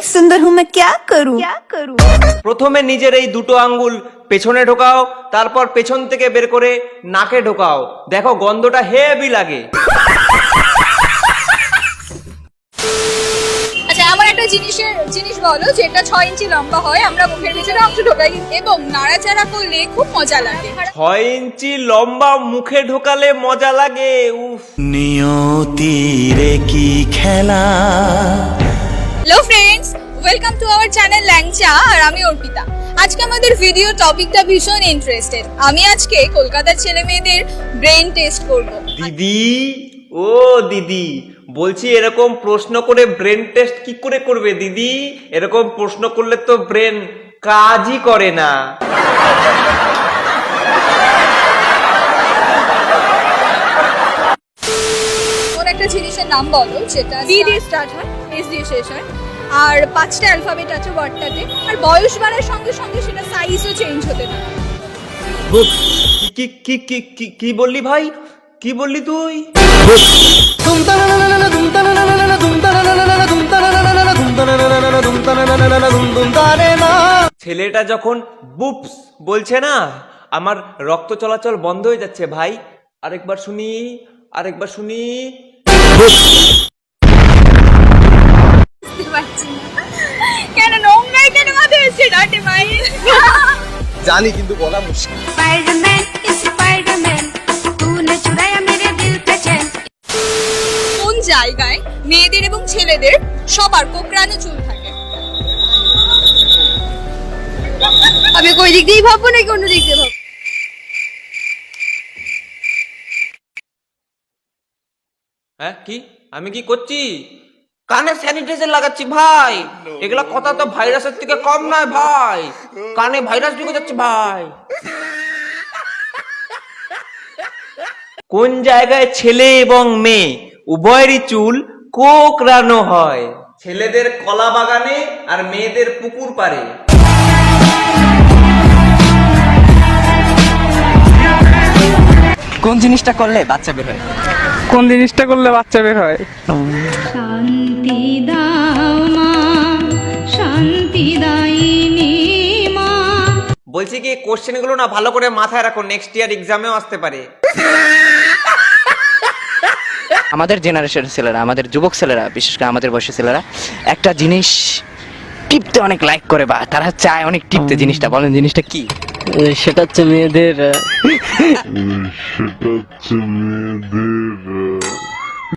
सुंदर हूँ मैं क्या करूँ প্রথমে নিজের এই দুটো আঙ্গুল পেছনে ঢোকাও, তারপর পেছন থেকে বের করে নাকে ঢোকাও, দেখো গন্ধটা হেভি লাগে। আচ্ছা, আমার একটা জিনিস বলো, যেটা 6 ইঞ্চি লম্বা হয়, আমরা মুখের ভিতরে অংশ ঢোকাই এবং নাড়াচাড়া করলে খুব মজা লাগে। 6 ইঞ্চি লম্বা মুখে ঢোকালে মজা লাগে। উফ, নিয়তির কি খেলা। Hello friends, welcome to our channel Langcha, আর আমি অর্পিতা। আজকে আমাদের ভিডিও টপিকটা ভীষণ ইন্টারেস্টেড। আমি আজকে কলকাতার ছেলে মেয়েদের ব্রেন টেস্ট করব। দিদি, ও দিদি, বলছি এরকম প্রশ্ন করে ব্রেন টেস্ট কি করে করবে দিদি? এরকম প্রশ্ন করলে তো ব্রেন কাজই করে না। কোন একটা জিনিসের নাম বলো যেটা বি দিয়ে স্টার্ট হয়, এস দিয়ে শেষ হয়, আর 5টা অ্যালফাবেট আছে ওয়ার্ডটাতে, আর বয়স বাড়ার সঙ্গে সঙ্গে সেটা সাইজও চেঞ্জ হতে থাকে। কি কি কি কি কি বললি ভাই? কি বললি তুই? ছেলেটা যখন বুপস বলছে না, আমার রক্ত চলাচল বন্ধ হয়ে যাচ্ছে ভাই। আরেকবার শুনি, আরেকবার শুনি। কেন নোংরাই কেন মাথায় এসছে ডাটে মাই? জানি কিন্তু বলা মুশকিল। स्पाइडरमैन स्पाइडरमैन तूने चुराया मेरे दिल का चैन। কোন জায়গায় মেয়েদের এবং ছেলেদের সবার কোকড়ানো চুল থাকে? আমি কোই দিক দিয়েই ভাববো নাকি অন্য দিক দিয়ে ভাববো? হ্যাঁ, কি আমি কি করছি? কানে স্যানিটাইজার লাগাচ্ছি ভাই। এগুলা কথা তো ভাইরাসের থেকে কম নয় ভাই, কানে ভাইরাস ঢুকে যাচ্ছে ভাই। কোন জায়গায় ছেলে এবং মেয়ে উভয়েরই চুল কোকড়ানো হয়? ছেলেদের কলা বাগানে আর মেয়েদের পুকুর পাড়ে। কোন জিনিসটা করলে বাচ্চা বের হয়? কোন জিনিসটা করলে বাচ্চা বের হয়? শান্তি দাও মা শান্তি দাইনি মা। বলছি কি, কোশ্চেন গুলো না ভালো করে মাথায় রাখো, নেক্সট ইয়ার এক্সামেও আসতে পারে। আমাদের জেনারেশনের ছেলেরা, আমাদের যুবক ছেলেরা, বিশেষ করে আমাদের বয়সী ছেলেরা একটা জিনিস টিপতে অনেক লাইক করে, বা তারা চায় অনেক টিপতে। জিনিসটা বলেন, জিনিসটা কি? সেটা হচ্ছে মেয়েদের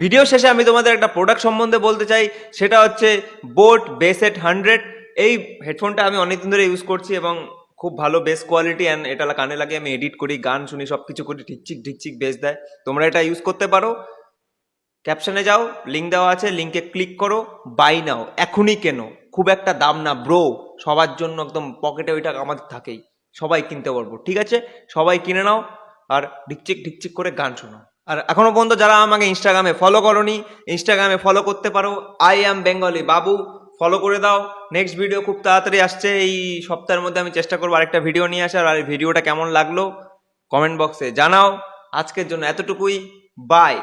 ভিডিও শেষে আমি তোমাদের একটা প্রোডাক্ট সম্বন্ধে বলতে চাই, সেটা হচ্ছে বোট বেসেট 100। এই হেডফোনটা আমি অনেকদিন ধরে ইউজ করছি এবং খুব ভালো বেস কোয়ালিটি, অ্যান্ড এটা কানে লাগে আমি এডিট করি, গান শুনি, সব কিছু করি, ঠিকচিক ঢিকচিক বেস দেয়। তোমরা এটা ইউজ করতে পারো। ক্যাপশনে যাও, লিঙ্ক দেওয়া আছে, লিঙ্কে ক্লিক করো, বাই নাও, এখনই কেনো। খুব একটা দাম না ব্রো, সবার জন্য একদম পকেটে ওই টাকা আমাদের থাকেই, সবাই কিনতে পারবো, ঠিক আছে? সবাই কিনে নাও আর ঢিকচিক ঢিকচিক করে গান শোনো। আর এখনো পর্যন্ত যারা আমাকে ইনস্টাগ্রামে ফলো করোনি, ইনস্টাগ্রামে ফলো করতে পারো, I am Bengali Babu, follow করে দাও। নেক্সট ভিডিও খুব তাড়াতাড়ি আসছে, এই সপ্তাহের মধ্যে আমি চেষ্টা করবো আরেকটা ভিডিও নিয়ে আসার। আর এই ভিডিওটা কেমন লাগলো কমেন্ট বক্সে জানাও। আজকের জন্য এতটুকুই, বাই।